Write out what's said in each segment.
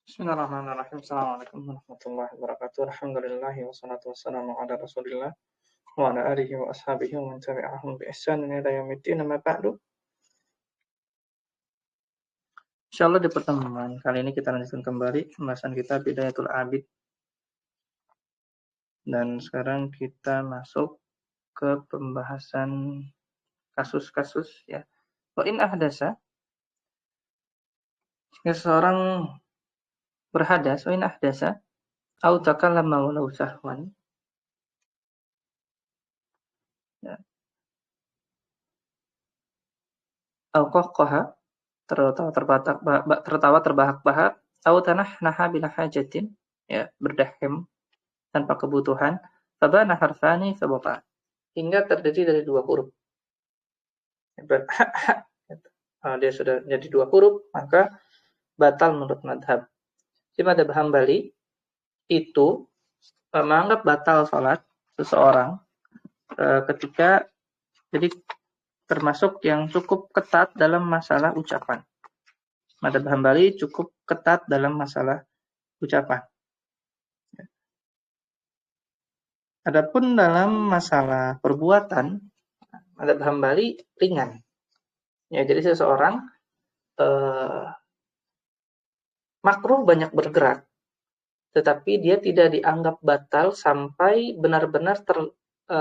Bismillahirrahmanirrahim. Assalamualaikum warahmatullahi wabarakatuh. Alhamdulillahi wassalatu wassalamu ala Rasulillah wa ala alihi wa ashabihi wa man tabi'ahum bi ihsanin ila yaumiddin. Amma ba'du. Insyaallah di pertemuan kali ini kita lanjutkan kembali pembahasan kita Bidayatul Abid. Dan sekarang kita masuk ke pembahasan kasus-kasus ya. Wa in ahdasa, jika seseorang berhadas, wa in ahdasa au takallama walau sahwan, ya, au qahqaha, tertawa terbahak-bahak, au tanahnaha bila hajatin, ya, berdahim tanpa kebutuhan, fabana harfani sabata, hingga terdiri dari dua huruf. Dia sudah jadi dua huruf, maka batal menurut madhab. Di madhab Hambali itu menganggap batal sholat seseorang ketika jadi termasuk yang cukup ketat dalam masalah ucapan. Madhab Hambali cukup ketat dalam masalah ucapan. Adapun dalam masalah perbuatan, madhab Hambali ringan. Ya, jadi seseorang makruh banyak bergerak, tetapi dia tidak dianggap batal sampai benar-benar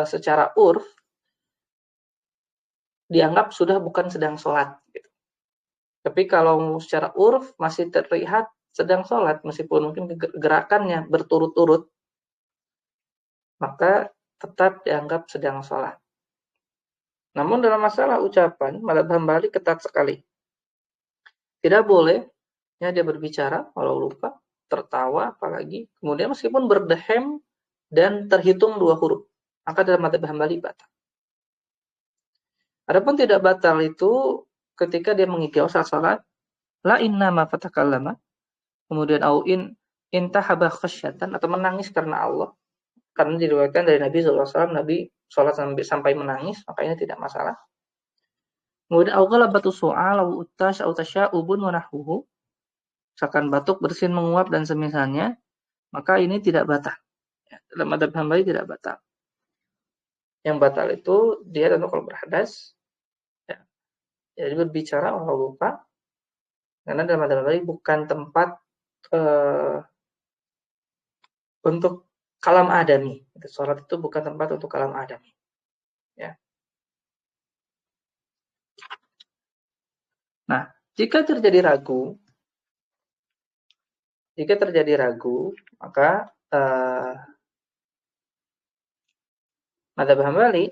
secara urf dianggap sudah bukan sedang sholat. Gitu. Tapi kalau secara urf masih terlihat sedang sholat, meskipun mungkin gerakannya berturut-turut, maka tetap dianggap sedang sholat. Namun dalam masalah ucapan, madhab Hambali ketat sekali. Tidak boleh ya dia berbicara kalau lupa, tertawa apalagi, kemudian meskipun berdehem dan terhitung dua huruf, maka dalam madhab Hambali batal. Adapun tidak batal itu ketika dia mengigau saat salat, la inna ma fatakallama, kemudian au intahaba khasyatan, atau menangis karena Allah, karena diriwayatkan dari Nabi SAW, Nabi salat sampai menangis, makanya tidak masalah. Kemudian au ghalabatu su'al au utash au tasya'ubun wa nahwuhu, misalkan batuk, bersin, menguap dan semisalnya, maka ini tidak batal. Ya, dalam madhab Hambali tidak batal. Yang batal itu dia tentu kalau berhadas, ya, jadi berbicara Allah lupa, karena dalam madhab Hambali bukan tempat untuk kalam adami. Salat itu bukan tempat untuk kalam adami. Ya. Nah, jika terjadi ragu, maka madhab Hambali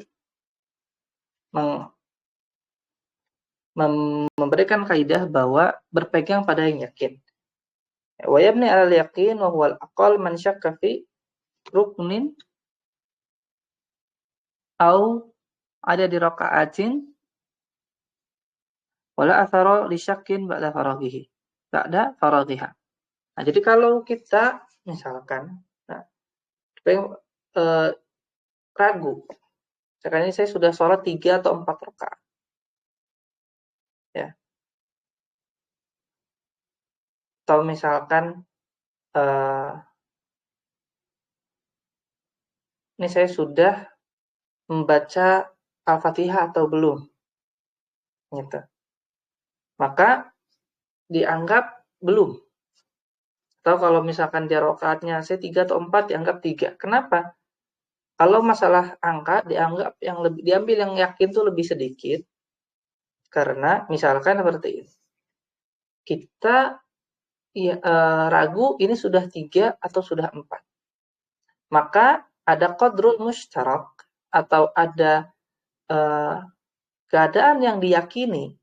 memberikan kaidah bahwa berpegang pada yang yakin. Wa yabni 'alal yaqin wa huwal aqall man syakka fi ruknin au ada di raka'atin wala athara li syakkin ba'da faraghiha. Nah, jadi kalau kita misalkan ragu, sekarang ini saya sudah sholat 3 atau 4 rakaat, ya. Atau misalkan ini saya sudah membaca Al-Fatihah atau belum, gitu. Maka dianggap belum. Atau kalau misalkan dia rakaatnya saya 3 atau 4, dianggap 3. Kenapa? Kalau masalah angka dianggap diambil yang yakin itu lebih sedikit. Karena misalkan seperti ini. Kita ragu ini sudah 3 atau sudah 4. Maka ada qadrul mushtarak atau ada keadaan yang diyakini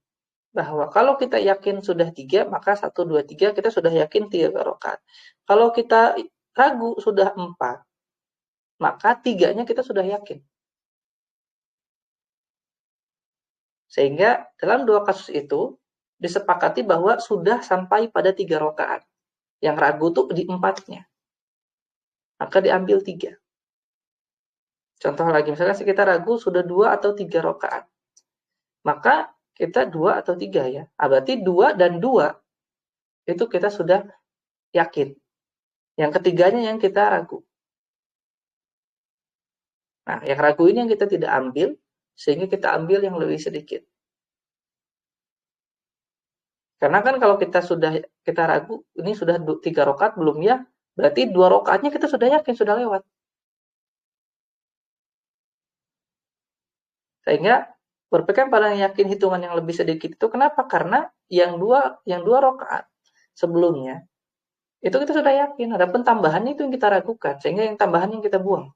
bahwa kalau kita yakin sudah 3, maka 1, 2, 3 kita sudah yakin 3 rakaat. Kalau kita ragu sudah 4, maka 3-nya kita sudah yakin. Sehingga dalam 2 kasus itu disepakati bahwa sudah sampai pada 3 rakaat. Yang ragu tuh di 4-nya. Maka diambil 3. Contoh lagi, misalnya kita ragu sudah 2 atau 3 rakaat. Maka kita 2 atau 3 ya. Berarti 2 dan 2 itu kita sudah yakin. Yang ketiganya yang kita ragu. Nah, yang ragu ini yang kita tidak ambil, sehingga kita ambil yang lebih sedikit. Karena kan kalau kita ragu, ini sudah 3 rakaat belum ya, berarti 2 rakaatnya kita sudah yakin sudah lewat. Sehingga berpegang pada yakin hitungan yang lebih sedikit itu kenapa? Karena yang dua rakaat sebelumnya itu kita sudah yakin. Adapun tambahannya itu yang kita ragukan, sehingga yang tambahan yang kita buang.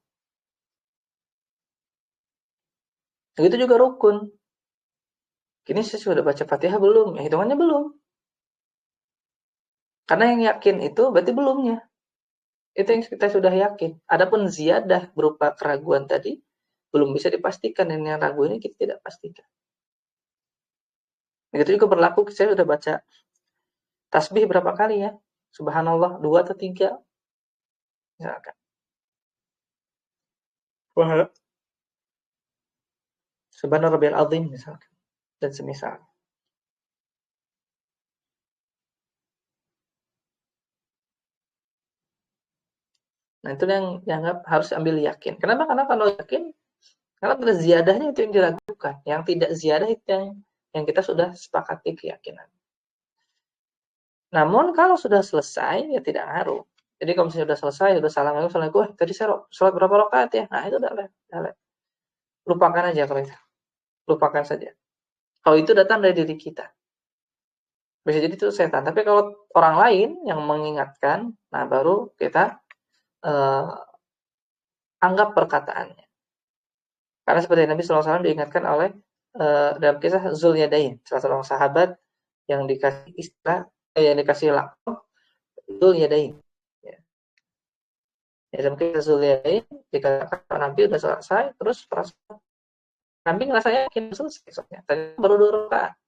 Begitu juga rukun. Ini saya sudah baca Fatihah belum? Ya, hitungannya belum. Karena yang yakin itu berarti belumnya. Itu yang kita sudah yakin. Adapun ziyadah berupa keraguan tadi belum bisa dipastikan, dan yang ragu ini kita tidak pastikan. Begitu juga berlaku, saya sudah baca tasbih berapa kali ya? Subhanallah 2 atau 3 misalkan. Wah, Subhana rabbiyal azim misalkan, dan semisal. Nah, itu yang dianggap harus ambil yakin. Kenapa? Karena kalau yakin, karena ada ziyadahnya itu yang diragukan. Yang tidak ziyadah itu yang kita sudah sepakati keyakinan. Namun kalau sudah selesai ya tidak ngaruh. Jadi kalau misalnya sudah selesai, sudah assalamualaikum, tadi saya sholat berapa rakaat ya? Nah, itu udah. Lupakan aja kalau itu. Lupakan saja. Kalau itu datang dari diri kita. Bisa jadi itu setan. Tapi kalau orang lain yang mengingatkan, nah baru kita anggap perkataannya. Karena seperti Nabi SAW diingatkan oleh dalam kisah Zulyadain, salah seorang sahabat yang dikasih istilah, yang dikasih lakon Zulyadain. Ya. Dalam kisah Zulyadain dikatakan Nabi sudah selesai, terus Nabi ngerasa yakin selesai soalnya. Tadi baru 2 rakaat.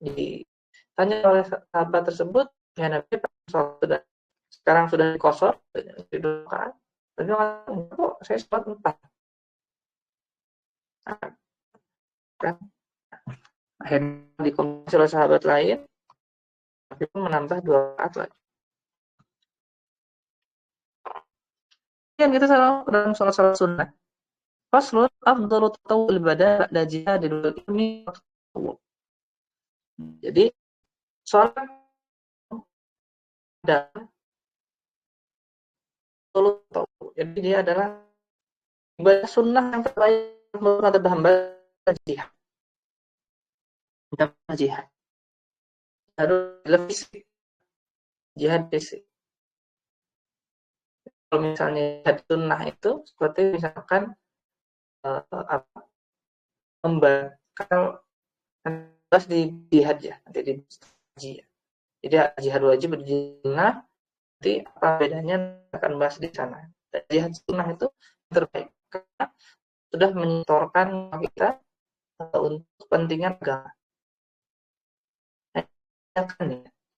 Ditanya oleh sahabat tersebut, ya Nabi sudah sekarang sudah dikosor, di 2 rakaat. Tapi kok saya sholat 4. Kan akhirnya dikonfirmasi oleh sahabat lain, tapi pun menambah 2 rakaat lagi. Yang kita selalu dalam sholat sunnah, faslun afdalu tatawwul ibadah ba'da jihadil ilmi. Jadi sholat adalah tatawwu. Jadi dia adalah ibadah sunnah yang terbaik menurut hamba jihad. Jihad. Harus fisik. Jihad fisik. Kalau misalnya jihad sunnah itu seperti misalkan membakar di jihad ya, nanti di haji ya. Jadi jihad wajib sunnah, nanti apa bedanya akan bahas di sana. Dan jihad sunnah itu terbaik karena sudah menyetorkan kita untuk kepentingan agama.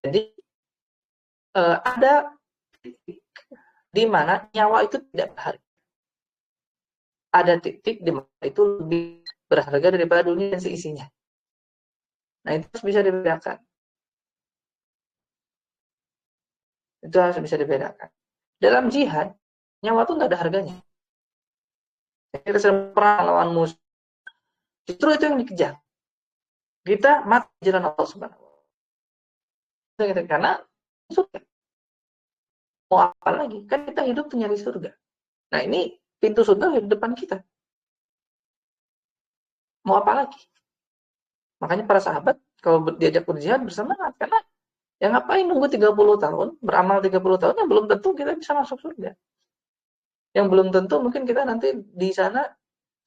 Jadi ada titik di mana nyawa itu tidak berharga. Ada titik di mana itu lebih berharga daripada dunia dan seisinya. Nah, itu harus bisa dibedakan. Itu harus bisa dibedakan. Dalam jihad, nyawa itu nggak ada harganya. Kita sedang perang lawan musuh. Justru itu yang dikejar. Kita mati di jalan Allah Subhanahu wa Ta'ala. Karena surga. Mau apa lagi? Kan kita hidup tuh nyari surga. Nah, ini pintu surga di depan kita. Mau apa lagi? Makanya para sahabat kalau diajak berjihad bersemangat, karena ya ngapain nunggu 30 tahun, beramal 30 tahun yang belum tentu kita bisa masuk surga. Yang belum tentu mungkin kita nanti di sana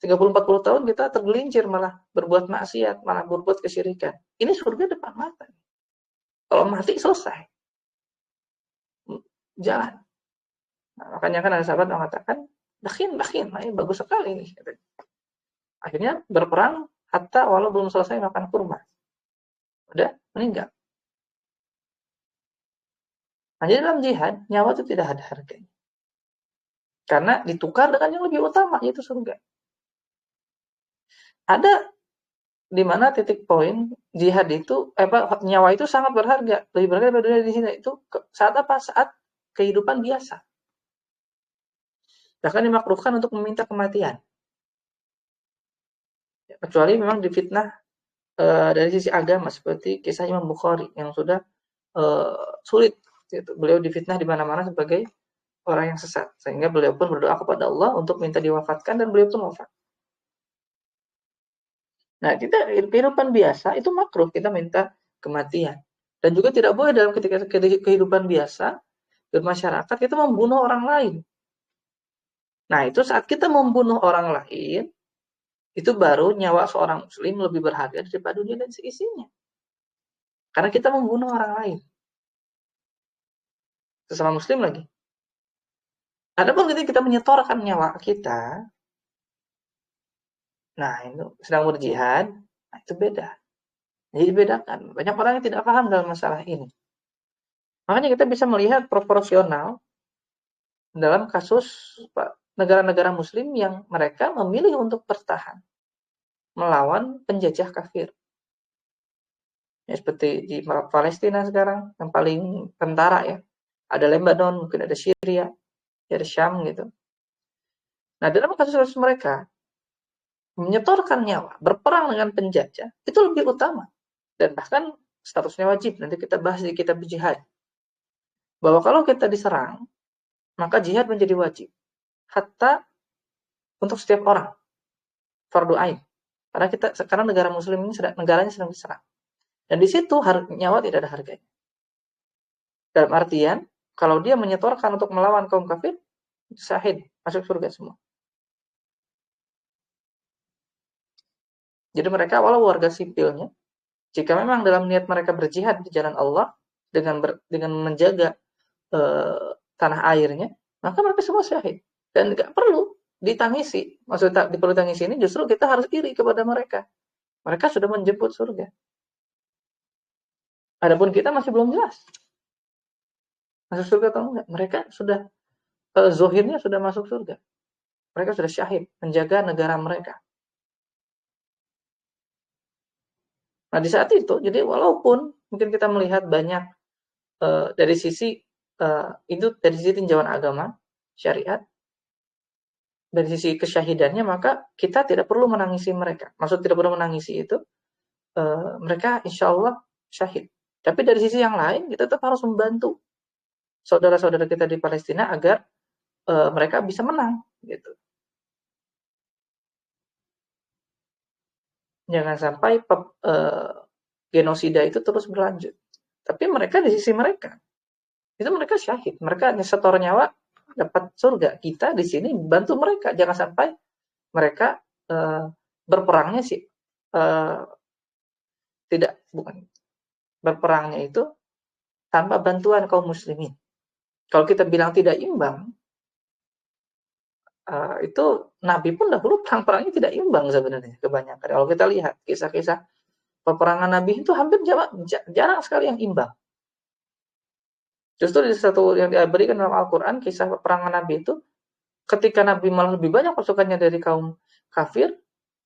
30-40 tahun kita tergelincir malah berbuat maksiat, malah berbuat kesyirikan. Ini surga depan mata. Kalau mati selesai. Jalan. Nah, makanya kan ada sahabat mengatakan, bakin, nah, ini bagus sekali nih. Akhirnya berperang hatta walau belum selesai makan kurma. Udah meninggal. Nah, jadi dalam jihad, nyawa itu tidak ada harganya. Karena ditukar dengan yang lebih utama, yaitu surga. Ada di mana titik poin jihad itu nyawa itu sangat berharga, lebih berharga daripada dunia di sini. Itu saat apa? Saat kehidupan biasa. Bahkan dimakruhkan untuk meminta kematian. Kecuali memang difitnah dari sisi agama seperti kisah Imam Bukhari yang sudah sulit gitu. Beliau difitnah di mana-mana sebagai orang yang sesat, sehingga beliau pun berdoa kepada Allah untuk minta diwafatkan dan beliau pun wafat. Nah, kita kehidupan biasa itu makruh kita minta kematian. Dan juga tidak boleh dalam ketika kehidupan biasa bermasyarakat kita membunuh orang lain. Nah, itu saat kita membunuh orang lain, itu baru nyawa seorang muslim lebih berharga daripada dunia dan seisinya. Karena kita membunuh orang lain. Sesama muslim lagi. Adapun ketika kita menyetorkan nyawa kita, nah itu sedang berjihad, nah itu beda. Jadi dibedakan. Banyak orang yang tidak paham dalam masalah ini. Makanya kita bisa melihat proporsional dalam kasus negara-negara muslim yang mereka memilih untuk bertahan melawan penjajah kafir. Ya, seperti di Palestina sekarang yang paling tentara ya. Ada Lebanon, mungkin ada Syria, ada Syam gitu. Nah, dalam kasus-kasus mereka menyetorkan nyawa, berperang dengan penjajah itu lebih utama dan bahkan statusnya wajib. Nanti kita bahas di kitab jihad. Bahwa kalau kita diserang, maka jihad menjadi wajib. Hatta untuk setiap orang. Fardu ain. Karena sekarang negara muslim ini negaranya sedang diserang. Dan di situ nyawa tidak ada harganya. Dalam artian, kalau dia menyetorkan untuk melawan kaum kafir, syahid, masuk surga semua. Jadi mereka walau warga sipilnya, jika memang dalam niat mereka berjihad di jalan Allah dengan menjaga tanah airnya, maka mereka semua syahid. Dan tidak perlu ditangisi. Maksudnya perlu tangisi ini justru kita harus iri kepada mereka. Mereka sudah menjemput surga. Adapun kita masih belum jelas. Masuk surga atau enggak. Mereka sudah, zohirnya sudah masuk surga. Mereka sudah syahid, menjaga negara mereka. Nah di saat itu, jadi walaupun mungkin kita melihat banyak dari sisi itu dari sisi tinjauan agama, syariat, dari sisi kesyahidannya, maka kita tidak perlu menangisi mereka. Maksud tidak perlu menangisi itu, mereka insya Allah syahid. Tapi dari sisi yang lain, kita tetap harus membantu saudara-saudara kita di Palestina agar mereka bisa menang, gitu. Jangan sampai genosida itu terus berlanjut. Tapi mereka di sisi mereka, itu mereka syahid. Mereka setor nyawa dapat surga. Kita di sini bantu mereka. Jangan sampai mereka berperangnya sih bukan berperangnya itu tanpa bantuan kaum muslimin. Kalau kita bilang tidak imbang, itu Nabi pun dahulu perang-perangnya tidak imbang sebenarnya kebanyakan. Kalau kita lihat kisah-kisah peperangan Nabi itu hampir jarang sekali yang imbang. Justru di satu yang diberikan dalam Al-Quran, kisah peperangan Nabi itu, ketika Nabi malah lebih banyak pasukannya dari kaum kafir,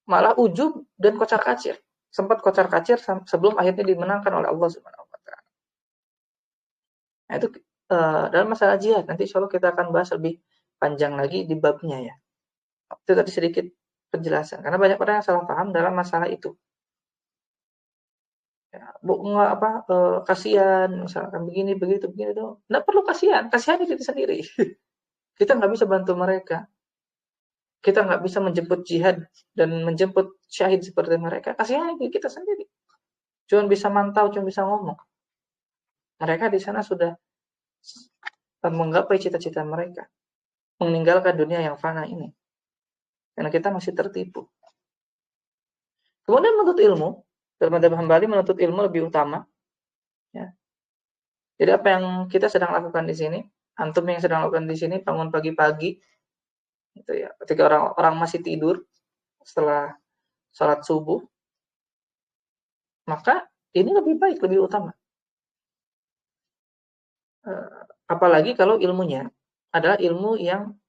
malah ujub dan kocar-kacir. Sempat kocar-kacir sebelum akhirnya dimenangkan oleh Allah Subhanahu wa taala. Nah, itu dalam masalah jihad, nanti insya Allah kita akan bahas lebih panjang lagi di babnya ya. Itu tadi sedikit penjelasan, karena banyak orang yang salah paham dalam masalah itu. Ya, kasihan, misalkan begini, begitu, begini itu. Nggak perlu kasihan diri sendiri. Kita nggak bisa bantu mereka. Kita nggak bisa menjemput jihad dan menjemput syahid seperti mereka. Kasihan diri kita sendiri. Cuma bisa mantau, cuma bisa ngomong. Mereka di sana sudah menggapai cita-cita mereka. Meninggalkan dunia yang fana ini. Karena kita masih tertipu. Kemudian menuntut ilmu. Dalam madhab Hambali menuntut ilmu lebih utama. Ya. Jadi apa yang kita sedang lakukan di sini, antum yang sedang lakukan di sini, bangun pagi-pagi, gitu ya. Ketika orang masih tidur setelah sholat subuh, maka ini lebih baik, lebih utama. Apalagi kalau ilmunya adalah ilmu yang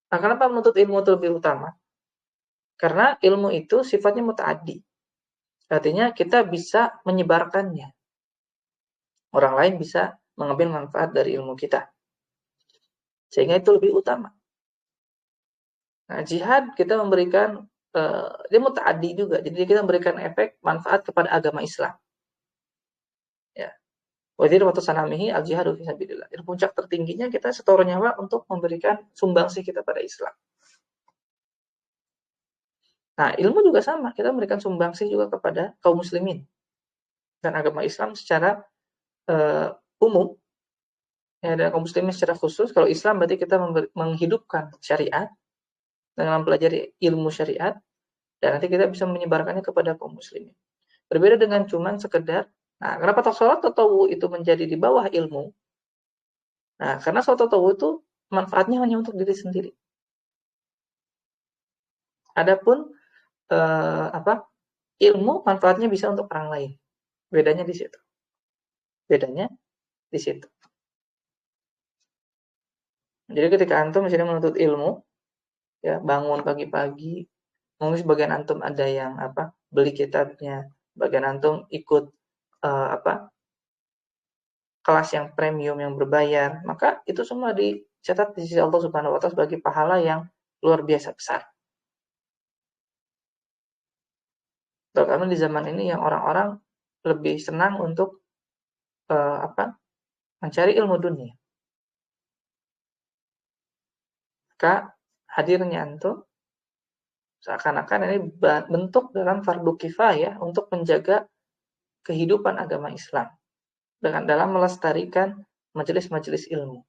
kenapa menuntut ilmu itu lebih utama? Karena ilmu itu sifatnya muta'addi. Artinya kita bisa menyebarkannya. Orang lain bisa mengambil manfaat dari ilmu kita. Sehingga itu lebih utama. Nah, jihad kita memberikan dia muta'addi juga. Jadi kita memberikan efek manfaat kepada agama Islam. Ya. Wadir waktu sanamihi al jihadu fi sabilillah. Dan puncak tertingginya kita setor nyawa untuk memberikan sumbangsih kita pada Islam. Nah, ilmu juga sama. Kita memberikan sumbangsih juga kepada kaum muslimin dan agama Islam secara umum. Ya, dan kaum muslimin secara khusus. Kalau Islam berarti kita menghidupkan syariat dengan mempelajari ilmu syariat, dan nanti kita bisa menyebarkannya kepada kaum muslimin. Berbeda dengan cuman sekedar, nah kenapa sholat tatawu itu menjadi di bawah ilmu? Nah, karena sholat tatawu itu manfaatnya hanya untuk diri sendiri. Adapun ilmu manfaatnya bisa untuk orang lain. Bedanya di situ. Jadi ketika antum misalnya menuntut ilmu, ya bangun pagi-pagi, mungkin sebagian antum ada yang beli kitabnya, bagian antum ikut kelas yang premium yang berbayar, maka itu semua dicatat di sisi Allah Subhanahu wa taala sebagai pahala yang luar biasa besar. Terutama di zaman ini yang orang-orang lebih senang untuk mencari ilmu dunia. Maka hadirnya antum seakan-akan ini bentuk dalam fardu kifayah untuk menjaga kehidupan agama Islam dengan dalam melestarikan majelis-majelis ilmu.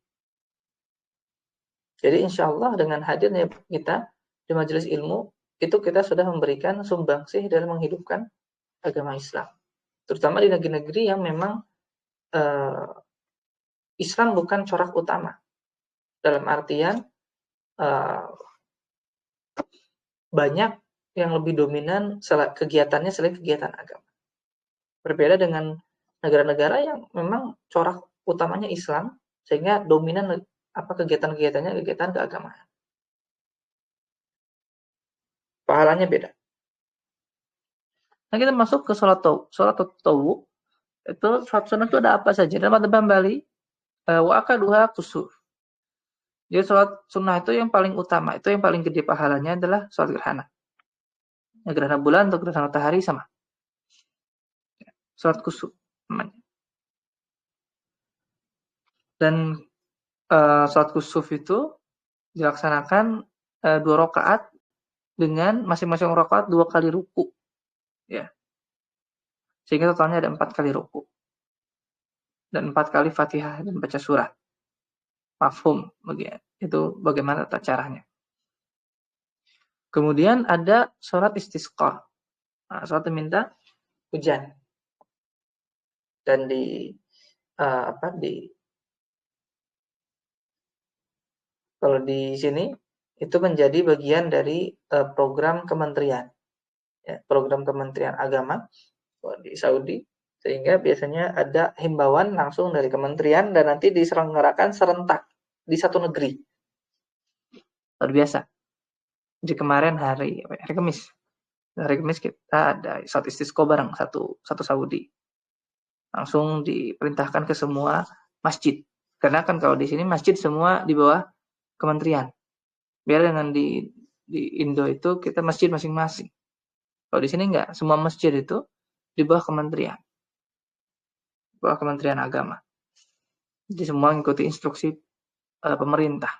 Jadi insya Allah dengan hadirnya kita di majelis ilmu, itu kita sudah memberikan sumbangsih dalam menghidupkan agama Islam. Terutama di negeri-negeri yang memang Islam bukan corak utama. Dalam artian banyak yang lebih dominan kegiatannya selain kegiatan agama. Berbeda dengan negara-negara yang memang corak utamanya Islam, sehingga dominan kegiatan-kegiatannya kegiatan keagamaan. Pahalanya beda. Nah, kita masuk ke sholat tawu. Itu sholat sunnah itu ada apa saja? Dalam madzhab Hambali, wa akaduha kusuf. Jadi sholat sunnah itu yang paling utama, itu yang paling gede pahalanya adalah sholat gerhana. Ya, gerhana bulan atau gerhana matahari sama. Sholat kusuf namanya. Dan sholat kusuf itu dilaksanakan 2 rakaat dengan masing-masing rakaat 2 kali ruku. Ya. Sehingga totalnya ada 4 kali ruku. Dan 4 kali Fatihah dan baca surat. Mafhum, itu bagaimana tata caranya. Kemudian ada sholat istisqa. Nah, sholat meminta hujan. Dan kalau di sini itu menjadi bagian dari program kementerian. Ya, program Kementerian Agama di Saudi, sehingga biasanya ada himbauan langsung dari kementerian dan nanti diselenggarakan serentak di satu negeri. Luar biasa. Di kemarin hari Kamis. Hari Kamis kita ada sholat istisqa bareng satu Saudi. Langsung diperintahkan ke semua masjid. Karena kan kalau di sini masjid semua di bawah kementerian. Biar dengan di Indo itu kita masjid masing-masing. Kalau di sini enggak, semua masjid itu di bawah kementerian. Di bawah Kementerian Agama. Jadi semua mengikuti instruksi pemerintah.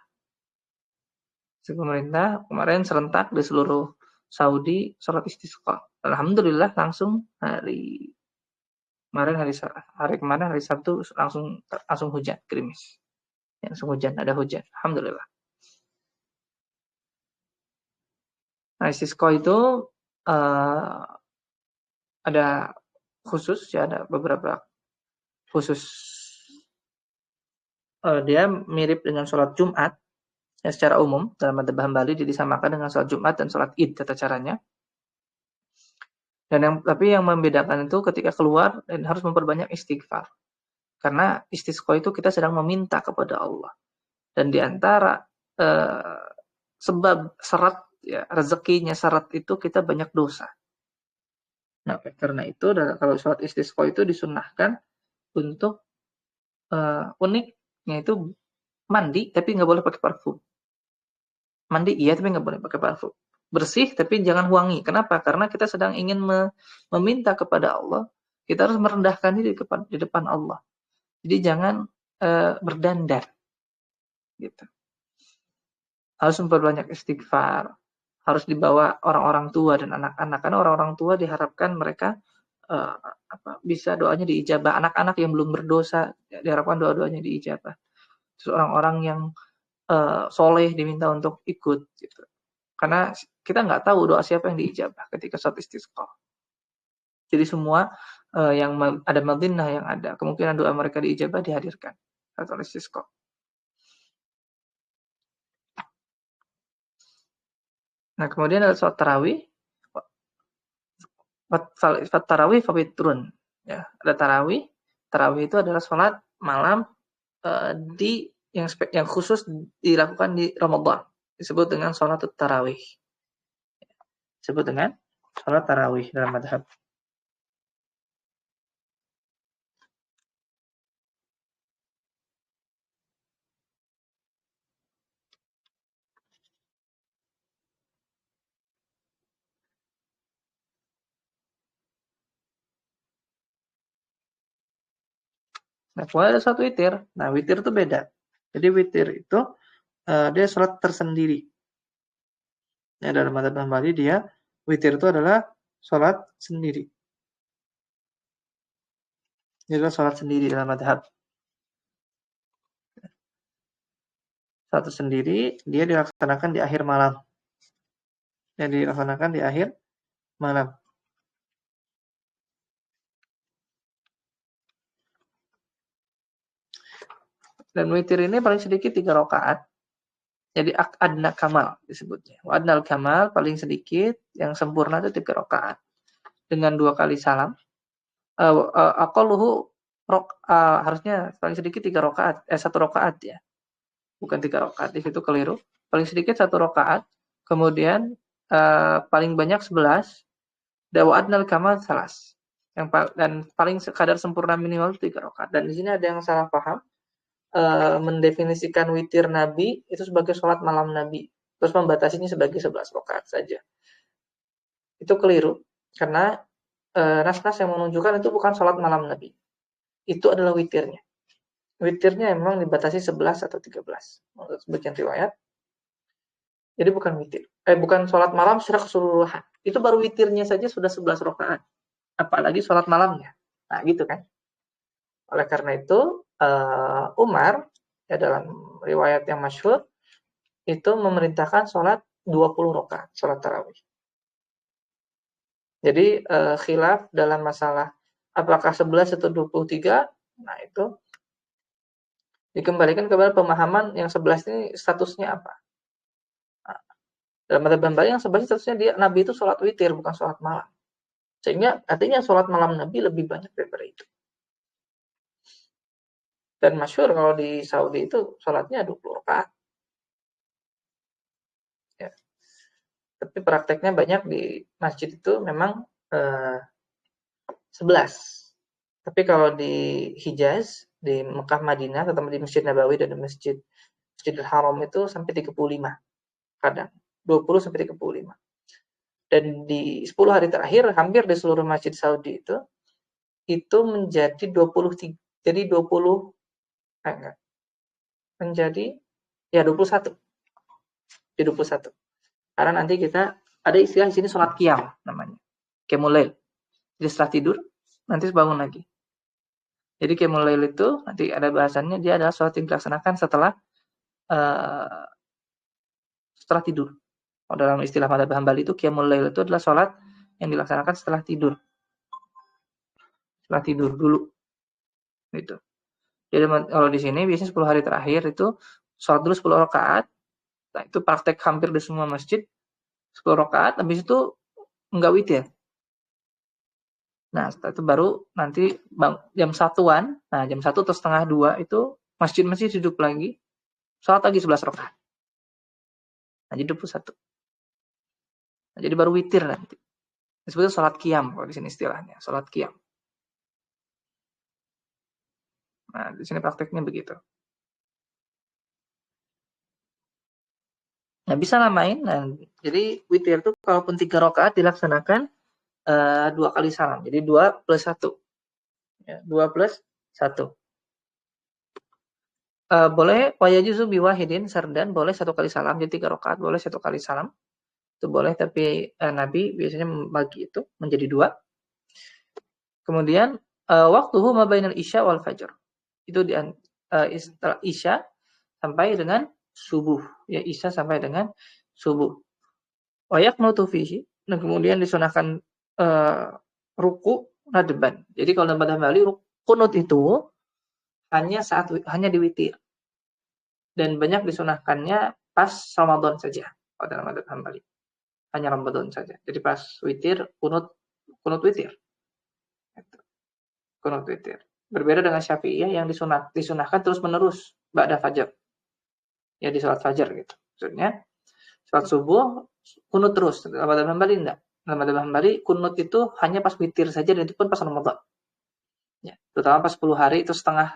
Pemerintah kemarin serentak di seluruh Saudi sholat istisqa. Alhamdulillah langsung hari Sabtu langsung hujan gerimis. Ya, langsung ada hujan. Alhamdulillah. Nah, istisqa itu ada khusus, ya ada beberapa khusus. Dia mirip dengan sholat Jumat. Ya, secara umum dalam madzhab Hambali dia disamakan dengan sholat Jumat dan sholat Id tata caranya. Tapi yang membedakan itu ketika keluar dan harus memperbanyak istighfar. Karena istisqa itu kita sedang meminta kepada Allah. Dan di antara sebab syarat ya rezekinya syarat itu kita banyak dosa. Nah, karena itu kalau sholat istisqa itu disunnahkan untuk uniknya itu mandi tapi nggak boleh pakai parfum. Mandi iya tapi nggak boleh pakai parfum. Bersih tapi jangan wangi. Kenapa? Karena kita sedang ingin meminta kepada Allah, kita harus merendahkan diri di depan Allah. Jadi jangan berdandan gitu. Harus memperbanyak istighfar, harus dibawa orang-orang tua dan anak-anak. Karena orang-orang tua diharapkan mereka bisa doanya diijabah. Anak-anak yang belum berdosa diharapkan doa-doanya diijabah. Terus orang-orang yang soleh diminta untuk ikut gitu. Karena kita nggak tahu doa siapa yang diijabah ketika sholat istisqa. Jadi semua yang ada madinah yang ada kemungkinan doa mereka diijabah dihadirkan sholat istisqa. Nah kemudian ada sholat tarawih. Tarawih fawitrun. Ya, ada tarawih. Tarawih itu adalah sholat malam yang khusus dilakukan di Ramadan. Disebut dengan sholat tarawih. Disebut dengan sholat tarawih dalam madhab. Nah, kemudian ada satu witir. Nah, witir itu beda. Jadi witir itu dia sholat tersendiri. Ya, dalam madzhab Hambali dia witir itu adalah sholat sendiri. Dia adalah sholat sendiri dalam madzhab. Satu sendiri dia dilaksanakan di akhir malam. Yang dilaksanakan di akhir malam. Dan witir ini paling sedikit 3 rakaat. Jadi adna kamal disebutnya. Adnal kamal paling sedikit, yang sempurna itu 3 rakaat. Dengan 2 kali salam. Aqalluhu harusnya paling sedikit 3 rakaat, 1 rakaat ya. Bukan 3 rakaat, di situ keliru. Paling sedikit 1 rakaat, kemudian paling banyak 11, wa adnal kamal salas. Dan paling kadar sempurna minimal 3 rakaat. Dan di sini ada yang salah paham. Mendefinisikan witir Nabi itu sebagai sholat malam Nabi, terus membatasinya sebagai 11 rakaat saja. Itu keliru, karena nas-nas yang menunjukkan itu bukan sholat malam Nabi. Itu adalah witirnya. Witirnya memang dibatasi 11 atau 13 menurut sebagian riwayat. Jadi bukan witir. Bukan sholat malam secara keseluruhan. Itu baru witirnya saja sudah 11 rakaat. Apalagi sholat malamnya. Nah, gitu kan. Oleh karena itu, Umar ya dalam riwayat yang masyhur itu memerintahkan sholat 20 rakaat, sholat tarawih. Jadi khilaf dalam masalah apakah 11 atau 23, nah itu dikembalikan kepada pemahaman yang 11 ini statusnya apa. Nah, dalam madzhab Hambali yang 11 statusnya Nabi itu sholat witir, bukan sholat malam. Sehingga artinya sholat malam Nabi lebih banyak daripada itu. Dan masyhur kalau di Saudi itu sholatnya 20 rakaat. Ya. Tapi prakteknya banyak di masjid itu memang 11. Tapi kalau di Hijaz, di Mekah Madinah, terutama di Masjid Nabawi dan di Masjidil Haram itu sampai 35. Kadang 20 sampai 35. Dan di 10 hari terakhir hampir di seluruh masjid Saudi itu menjadi 23. Jadi 20 enggak. Menjadi ya 21. Jadi 21. Karena nanti kita ada istilah di sini sholat qiyam namanya. Qiyamul lail. Jadi setelah tidur nanti bangun lagi. Jadi qiyamul lail itu nanti ada bahasannya, dia adalah sholat yang dilaksanakan setelah tidur. Kalau dalam istilah madzhab Hambali itu qiyamul lail itu adalah sholat yang dilaksanakan setelah tidur. Setelah tidur dulu. Gitu. Jadi kalau di sini biasanya 10 hari terakhir itu sholat dulu 10 rakaat. Nah, itu praktek hampir di semua masjid. 10 rakaat, habis itu enggak witir. Nah, setelah itu baru nanti jam 1-an, nah jam 1 atau setengah 2 itu masjid-masjid hidup lagi, sholat lagi 11 rakaat. Nah, jadi 21. Nah, jadi baru witir nanti. Disebutnya sholat qiyam kalau di sini istilahnya, sholat qiyam. Nah, di sini prakteknya begitu. Nah, bisa namain. Nah, jadi witir itu kalaupun 3 rakaat dilaksanakan 2 kali salam. Jadi 2 plus 1. Ya, 2 plus 1. Boleh wayajuzu biwahidin sardan, boleh 1 kali salam. Jadi 3 rakaat boleh 1 kali salam. Itu boleh, tapi Nabi biasanya membagi itu menjadi 2. Kemudian waktuhu ma bainal isya wal fajr. Itu setelah isya sampai dengan subuh. Ya, isya sampai dengan subuh. Wa yaqnutu fihi. Dan kemudian disunahkan ruku nadban. Jadi kalau dalam madhab Hambali qunut itu hanya di witir. Dan banyak disunahkannya pas Ramadan saja pada dalam madhab Hambali. Hanya Ramadan saja. Jadi pas witir kunut witir. Kunut witir. Berbeda dengan Syafi'iyah yang disunahkan terus-menerus ba'da fajar. Ya, di salat fajar gitu. Maksudnya salat subuh kunut terus. Dalam madhab Hambali enggak. Dalam madhab Hambali kunut itu hanya pas witir saja, dan itu pun pas Ramadan. Ya, terutama pas 10 hari itu setengah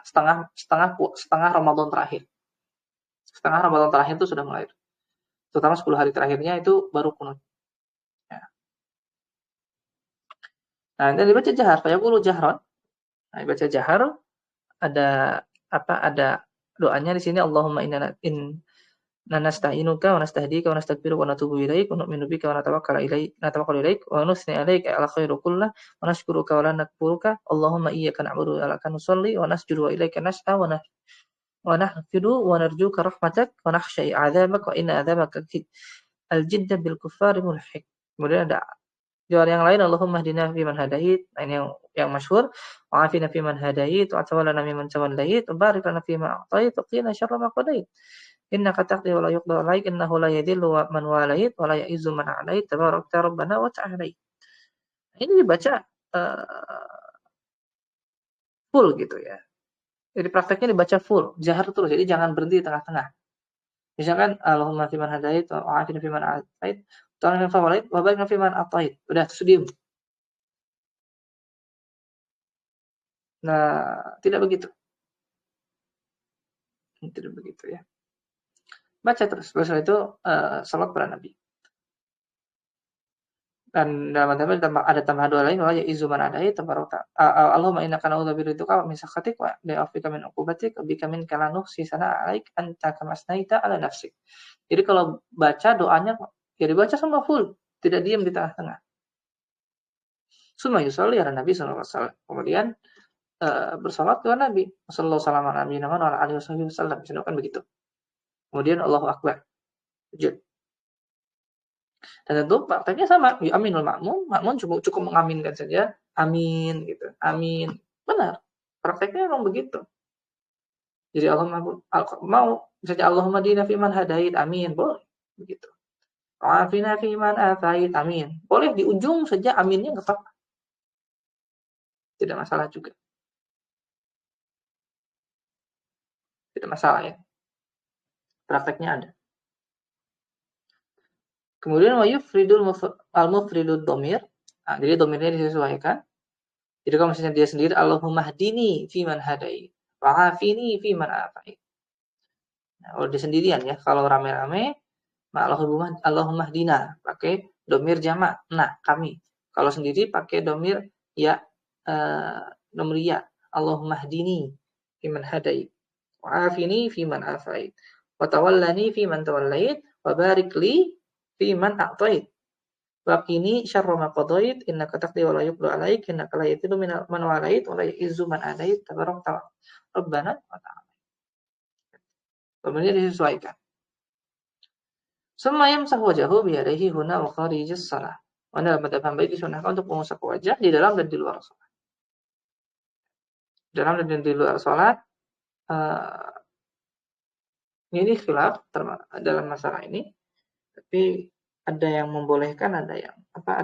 Ramadan terakhir. Setengah Ramadan terakhir itu sudah mulai. Terutama 10 hari terakhirnya itu baru kunut. Ya. Nah, ini dibaca jahar, fayaqulu jahran. Nah, dibaca jahar ada ada doanya di sini, Allahumma inna nasta'inuka wa nastahdika wa nastaghfiruka wa natubu ilaik wa nu'minu bika wa natawakkalu ilaik wa nusni 'alaika ala khairu kullah wa nashkuruka wa la nakfuruka Allahumma iyyaka na'budu wa laka nusalli wa nasjudu wa ilaika nas'a wa nahfidu wa narjuka rahmatak wa nakhsha 'adzabak wa inna 'adzabaka al-jidda bil kuffari mulhiq. Kemudian ada doa yang lain, Allahumma hdina fiman hadait. Nah, ini yang masyhur. Wa afina fiman hadait wa tawallana mimman tawallait wa barik lana fima a'tait wa qina syarra ma qadait. Innaka taqdi wa la yuqda 'alaik innahu la yadhillu man walait wa la ya'izzu man 'alait tabarakta rabbana wa ta'ala. Ini dibaca full gitu ya. Jadi prakteknya dibaca full, jahar terus. Jadi jangan berhenti di tengah-tengah. Misalkan Allahumma fiman hadait wa afina fiman a'tait wa tawallana fiman walait wa barik lana fiman a'tait. Udah, terus diam. Nah, tidak begitu. Tidak begitu ya. Baca terus. Setelah itu salat pada Nabi. Dan dalam ada tambahan doa lain, wala ya'izu man adai tabaraka. Allahumma innaka na'udzubika min sakhatik wa bi'afwika min 'uqubatik wa bika minka la nuhsi sana'an 'alaik anta kama asnaita 'ala nafsik. Jadi kalau baca doanya ya dibaca sama full, tidak diam di tengah-tengah. Summa yusalli ala Nabi sallallahu alaihi wasallam. Kemudian bersalat kepada Nabi sallallahu alaihi wasallam. Misalkan begitu. Kemudian Allahu Akbar. Sujud. Dan tentu prakteknya sama. Ya aminul makmum cukup mengaminkan saja. Amin gitu. Amin. Benar. Prakteknya memang begitu. Jadi misalnya Allahumma dina fiman hadait. Amin. Boleh. Begitu. Wa'afina fiman afait. Amin. Boleh di ujung saja aminnya enggak apa-apa. Tidak masalah juga. Tidak masalah ya. Prakteknya ada. Kemudian wa yufridul al-mufridud dhamir. Nah, jadi dhamirnya disesuaikan. Jadi kalau misalnya dia sendiri, Allahumma hdini fiman hadait, wa afini fiman afait. Nah, kalau dia sendirian ya, kalau rame-rame, Allahumma hdina, pakai dhamir jamak, nah kami. Kalau sendiri pakai dhamir ya, dhamir ya, Allahumma hdini fiman hadait, wa afini fiman afait, wa tawallani fiman tawallait, wa barik li fiman a'tait. Waqini syarra ma qadait innaka taqdi wa la yuqda 'alaik innaka la yadhillu man walait wa la yu'izzu man adait tabarakta rabbana wa ta'ala. Kemudian disesuaikan. Summa yamsahu wajhahu bi yadayhi huna wa kharijis shalah. Dalam madhab Hambali disunahkan untuk mengusap wajah di dalam dan di luar salat. Dalam dan di luar salat ini khilaf dalam masalah ini. Tapi ada yang membolehkan, ada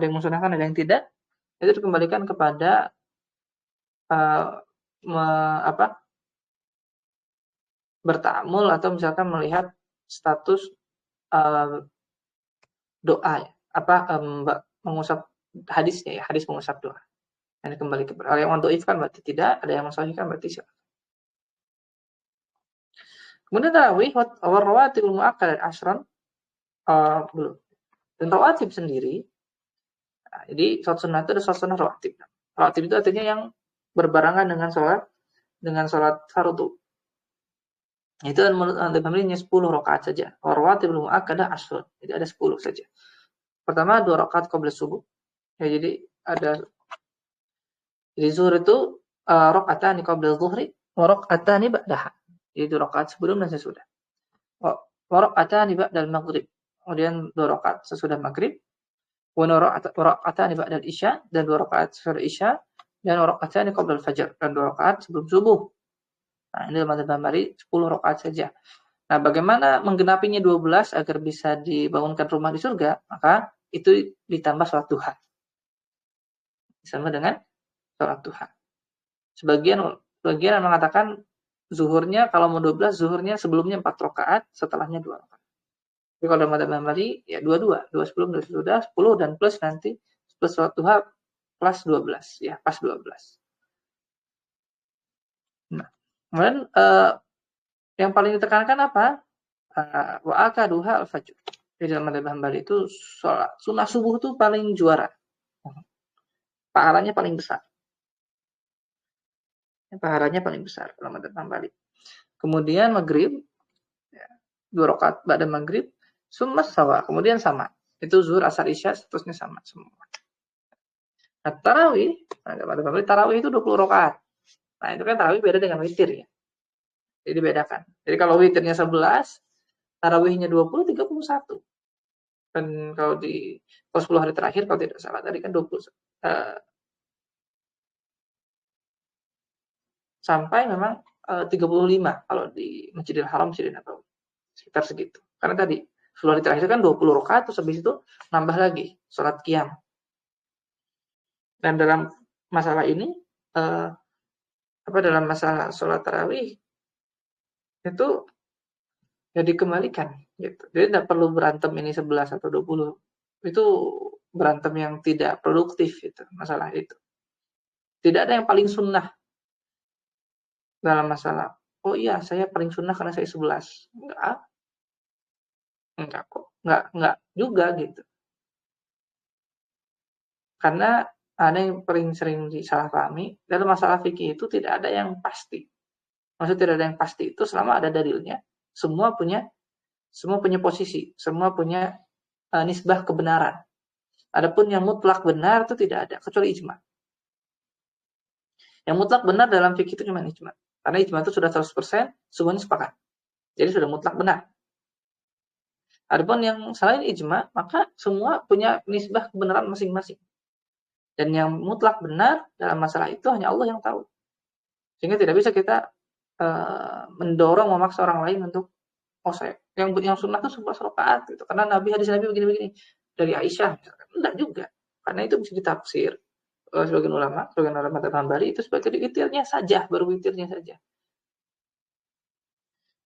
yang mensunahkan, ada yang tidak. Itu dikembalikan kepada berta'amul atau misalkan melihat status doa ya, mengusap hadisnya ya, hadis mengusap doa. Ini kembali ke ada yang mendhaifkan berarti tidak, ada yang mensahihkan berarti silakan. Kemudian tarawih wa rawatibul muakkadat asyran belum. Dan rawatib sendiri, nah, jadi sholat sunnah itu ada sholat sunnah rawatib. Rawatib itu artinya yang berbarengan dengan sholat fardu. Itu menurut Al-Imam 10 rakaat saja. Rawatibul muakkadah asyran. Jadi ada 10 saja. Pertama 2 rakaat qabla subuh. Ya, jadi zuhur itu rakaatani qabla zuhri wa rakaatani ba'daha. Jadi 2 rakaat sebelum dan sesudah. Wa rakaatani ba'dal maghrib. Kemudian 2 rakaat sesudah maghrib. Wa rakaatani ba'dal isya dan 2 rakaat sesudah isya dan rakaatani qabla al-fajr dan 2 rakaat sebelum subuh. Nah, ini dalam mazhab Hambali 10 rakaat saja. Nah, bagaimana menggenapinya 12 agar bisa dibangunkan rumah di surga? Maka itu ditambah sholat duha. Sama dengan sholat duha. Sebagian mengatakan zuhurnya kalau mau 12, zuhurnya sebelumnya 4 rakaat, setelahnya 2 rakaat. Tapi kalau dalam mazhab Hambali ya 2 sebelum 2 sudah 10 dan plus nanti plus sholat duha plus 12 ya, pas 12. Nah, kemudian yang paling ditekankan apa? Wa akaduha al-fajr. Di dalam mazhab Hambali itu sholat sunnah subuh itu paling juara. Pahalanya paling besar. Pahalanya paling besar dalam mazhab Hambali. Kemudian maghrib, ya, 2 rakaat ba'da maghrib, summa sawa, kemudian sama. Itu zuhur, asar, isya, seterusnya sama semua. Nah, tarawih, tarawih itu 20 rakaat. Nah, itu kan tarawih beda dengan witir ya. Jadi dibedakan. Jadi kalau witirnya 11, tarawihnya 20, 31. Dan kalau 10 hari terakhir kalau tidak salah tadi kan 20 sampai memang 35 kalau di Masjidil Haram, Masjidil Nabawi. Sekitar segitu. Karena tadi 10 hari terakhir kan 20 rakaat terus habis itu nambah lagi salat qiyam. Dan dalam masalah ini dalam masalah salat tarawih itu ya dikembalikan gitu. Jadi tidak perlu berantem ini 11 atau 20. Itu berantem yang tidak produktif itu, masalah itu. Tidak ada yang paling sunnah dalam masalah, oh iya saya paling sunnah karena saya 11. Enggak kok. Enggak juga gitu. Karena ada yang paling sering disalahpahami, dalam masalah fikih itu tidak ada yang pasti. Maksudnya tidak ada yang pasti itu selama ada dalilnya. Semua punya posisi, semua punya nisbah kebenaran. Adapun yang mutlak benar itu tidak ada kecuali ijma. Yang mutlak benar dalam fikih itu cuma ijma. Karena ijma itu sudah 100%, semuanya sepakat. Jadi sudah mutlak benar. Adapun yang selain ijma, maka semua punya nisbah kebenaran masing-masing. Dan yang mutlak benar dalam masalah itu hanya Allah yang tahu. Sehingga tidak bisa kita mendorong, memaksa orang lain untuk saya yang sunnah itu 11 rakaat gitu. Karena hadis Nabi begini-begini dari Aisyah misalkan. Enggak juga. Karena itu bisa ditafsir sebagian ulama Hambali itu sebagai witirnya saja, baru witirnya saja.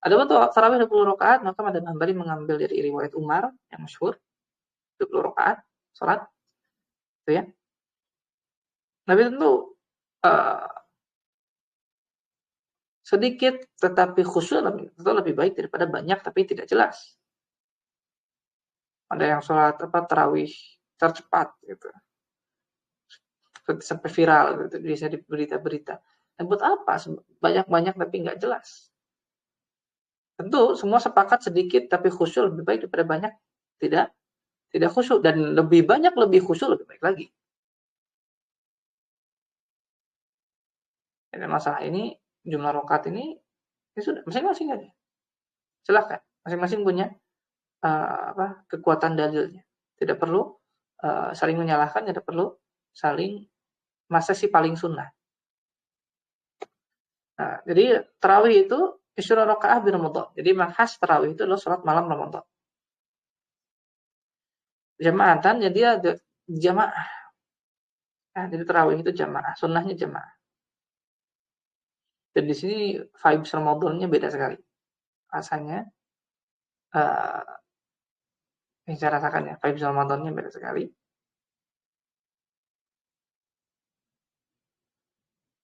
Adapun tarawih 20 rakaat, maka madzhab Hambali mengambil dari riwayat Umar yang masyhur 20 rakaat salat itu ya. Nabi tentu sedikit tetapi khusyuk lebih baik daripada banyak tapi tidak jelas. Ada yang sholat tarawih tercepat gitu, sampai viral gitu, bisa di berita-berita. Dan buat apa banyak-banyak tapi nggak jelas? Tentu semua sepakat sedikit tapi khusyuk lebih baik daripada banyak tidak khusyuk, dan lebih banyak lebih khusyuk lebih baik lagi. Dan masalah ini jumlah rakaat ini ya sudah masing-masing aja. Silakan, masing-masing punya kekuatan dalilnya. Tidak perlu saling menyalahkan, tidak perlu saling masa si paling sunnah. Nah, jadi tarawih itu isyra rakaah bi Ramadan. Jadi khas tarawih itu adalah salat malam Ramadan. Jamaatan jadi ada jamaah. Nah, jadi tarawih itu jamaah, sunnahnya jamaah. Dan di sini vibes Ramadannya beda sekali. Rasanya Saya rasakan ya, vibes Ramadannya beda sekali.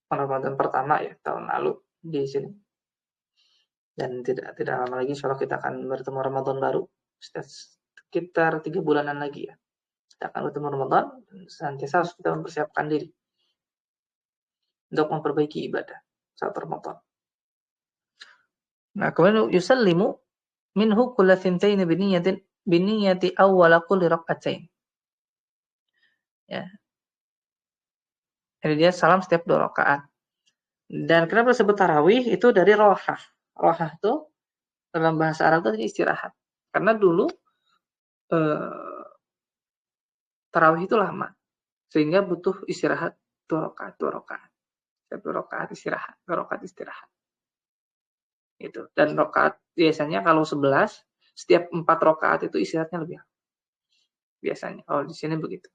Ramadan pertama ya tahun lalu di sini, dan tidak lama lagi insya Allah kita akan bertemu Ramadan baru sekitar 3 bulanan lagi ya, kita akan bertemu Ramadan, dan senantiasa harus kita mempersiapkan diri untuk memperbaiki ibadah saat Ramadan. Nah, kemudian yusallimu minhu kulla thintaini biniyati awwala kulli rak'atain. Ya. Jadi dia salam setiap 2 rakaat. Dan kenapa disebut tarawih itu dari rohah. Rohah itu dalam bahasa Arab itu istirahat. Karena dulu tarawih itu lama, sehingga butuh istirahat 2 rakaat, 2 rakaat. Setiap 2 rakaat istirahat, 2 rakaat istirahat. Itu. Dan rakaat biasanya kalau 11, setiap 4 rakaat itu istirahatnya lebih lama. Biasanya kalau di sini begitu.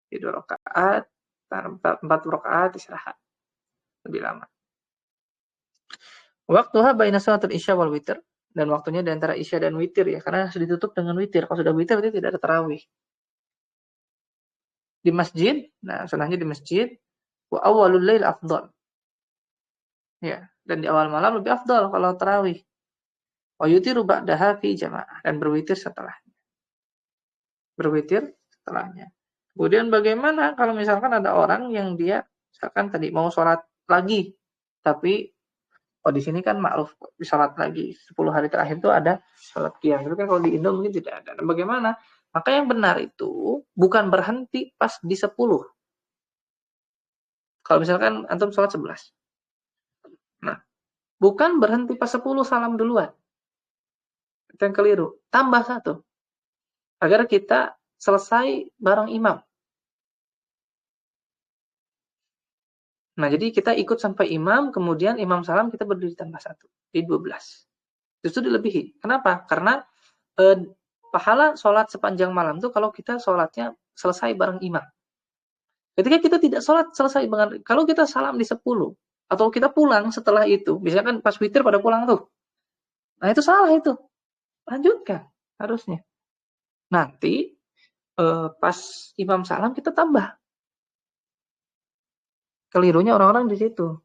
Di 2 rakaat, 4 rakaat istirahat lebih lama. Waktuha baina salatul isya wal witr, dan waktunya di antara isya dan witir ya, karena sudah ditutup dengan witir. Kalau sudah witir berarti tidak ada tarawih. Di masjid, nah sunahnya di masjid, wa awwalul lail afdal. Ya, dan di awal malam lebih afdal kalau tarawih. Wa yutiru ba'daha fi jamaah, dan berwitir setelahnya. Berwitir setelahnya. Kemudian bagaimana kalau misalkan ada orang yang dia misalkan tadi mau sholat lagi, tapi di sini kan ma'ruf sholat lagi 10 hari terakhir itu ada sholat qiyam. Tapi kan kalau di Indo mungkin tidak ada. Nah, bagaimana? Maka yang benar itu bukan berhenti pas di 10. Kalau misalkan antum sholat 11. Nah, bukan berhenti pas 10 salam duluan. Itu yang keliru. Tambah 1. Agar kita selesai bareng imam. Nah, jadi kita ikut sampai imam, kemudian imam salam kita berdiri tambah 1. Di 12. Justru dilebihi. Kenapa? Karena pahala sholat sepanjang malam itu kalau kita sholatnya selesai bareng imam. Ketika kita tidak sholat selesai bareng, kalau kita salam di 10, atau kita pulang setelah itu, biasanya kan pas witir pada pulang tuh. Nah, itu salah itu. Lanjutkan harusnya. Nanti pas imam salam kita tambah. Kelirunya orang-orang di situ.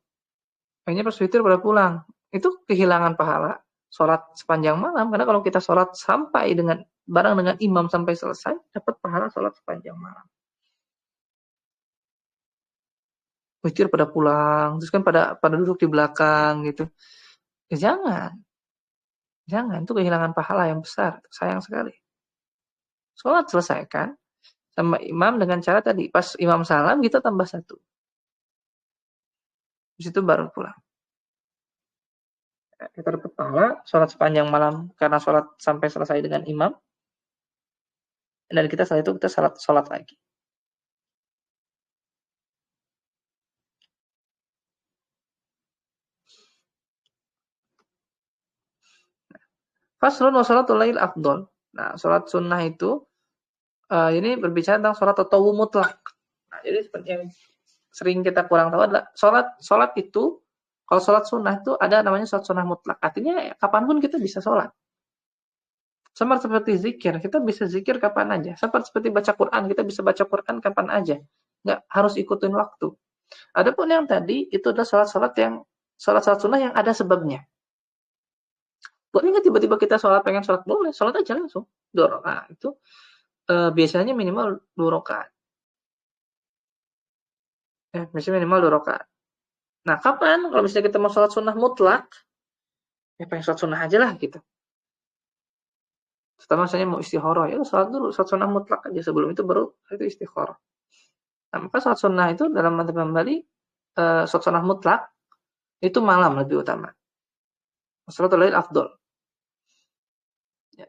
Akhirnya pas witir pada pulang. Itu kehilangan pahala sholat sepanjang malam. Karena kalau kita sholat sampai bareng dengan imam sampai selesai, dapat pahala sholat sepanjang malam. Witir pada pulang, terus kan pada duduk di belakang gitu. Ya, jangan, itu kehilangan pahala yang besar, sayang sekali. Sholat selesaikan sama imam dengan cara tadi, pas imam salam kita tambah 1. Di situ baru pulang. Kita dapat pahala sholat sepanjang malam karena sholat sampai selesai dengan imam, dan kita setelah itu kita sholat lagi. Faslun wa sholatul lail afdol. Nah, sholat sunnah itu ini berbicara tentang sholat tatawwu mutlak. Nah, jadi seperti yang sering kita kurang tahu adalah sholat itu, kalau sholat sunnah itu ada namanya sholat sunnah mutlak. Artinya ya, kapanpun kita bisa sholat. Sama seperti zikir, kita bisa zikir kapan aja. Seperti baca Quran, kita bisa baca Quran kapan aja. Nggak harus ikutin waktu. Adapun yang tadi, itu adalah sholat sunnah yang ada sebabnya. Boleh nggak tiba-tiba kita pengen sholat? Boleh, sholat aja langsung. 2 rakaat. Itu biasanya minimal 2 rakaat. Biasanya minimal 2 rakaat. Nah, kapan? Kalau misalnya kita mau sholat sunnah mutlak, ya pengen sholat sunnah aja lah gitu. Setelah misalnya mau istikharah, ya sholat dulu, sholat sunnah mutlak aja. Sebelum itu baru itu istikharah. Nah, maka sholat sunnah itu dalam madzhab Hambali, sholat sunnah mutlak itu malam lebih utama. Sholatul lail afdol. Ya.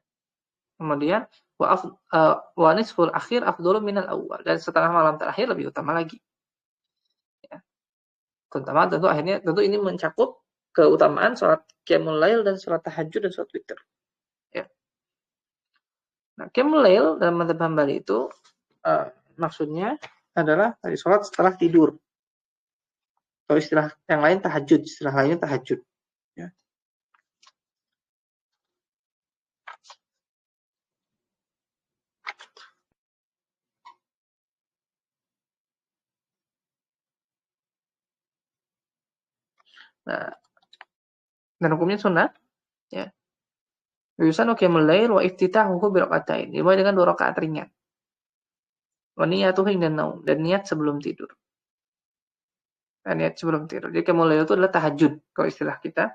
Kemudian wa nisful akhir afdolu minal awal, dan setengah malam terakhir lebih utama lagi. Ya. Tentu ini mencakup keutamaan sholat qiyamul lail dan sholat tahajud dan sholat witir. Ya. Nah, qiyamul lail dalam madzhab Hambali itu maksudnya adalah dari sholat setelah tidur. Kalau istilah yang lain tahajud, istilah lainnya tahajud. Ya. Nah, dan hukumnya sunnah, ya. Yusanu qiyamul lail wa iftitahuhu bi raka'atain. Dimulai dengan 2 rakaat ringan. Wa niyatuhu indan naum, dan niat sebelum tidur. Nah, niat sebelum tidur. Jadi qiyamul lail itu adalah tahajud kalau istilah kita.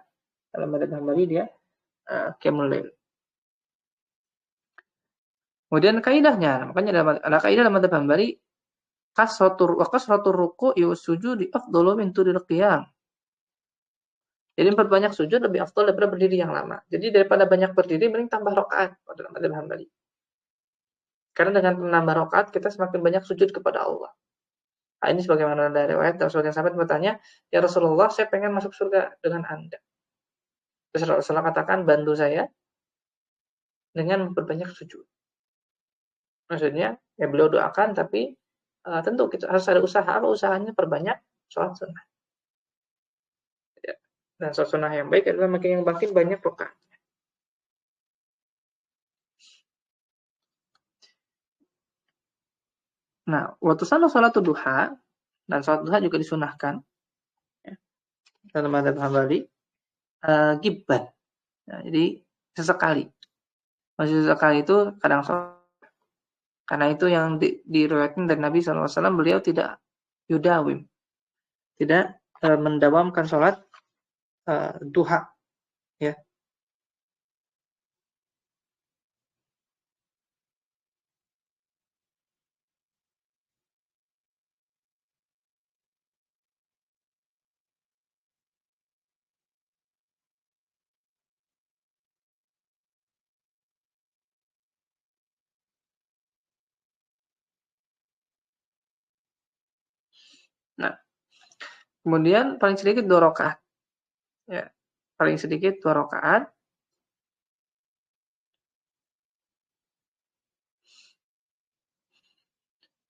Dalam madzhab Hambali dia qiyamul lail. Kemudian kaidahnya, makanya ada kaidah dalam madzhab Hambali kasratur ruku'i was sujudi afdalu min tulil qiyam. Jadi memperbanyak sujud lebih afdal daripada berdiri yang lama. Jadi daripada banyak berdiri, mending tambah rakaat dalam madzhab Hambali. Karena dengan menambah rakaat kita semakin banyak sujud kepada Allah. Nah, ini sebagaimana dari riwayat Rasulullah yang sahabat bertanya, "Ya Rasulullah, saya pengen masuk surga dengan Anda." Terus Rasulullah katakan, "Bantu saya dengan memperbanyak sujud." Maksudnya, ya beliau doakan tapi tentu kita harus ada usaha. Apa usahanya? Perbanyak sholat sunnah. Ya. Dan sholat sunnah yang baik adalah makin banyak rakaat. Nah, waktu sholat duha, dan sholat duha juga disunahkan ya, dalam madzhab Hambali gibban. Ya, jadi sesekali. Maksud sesekali itu kadang sholat. Karena itu yang diriwayatkan dari Nabi SAW, beliau tidak yudawim, tidak mendawamkan sholat duha. Ya. Nah, kemudian paling sedikit 2 rakaat. Ya. Paling sedikit 2 rakaat.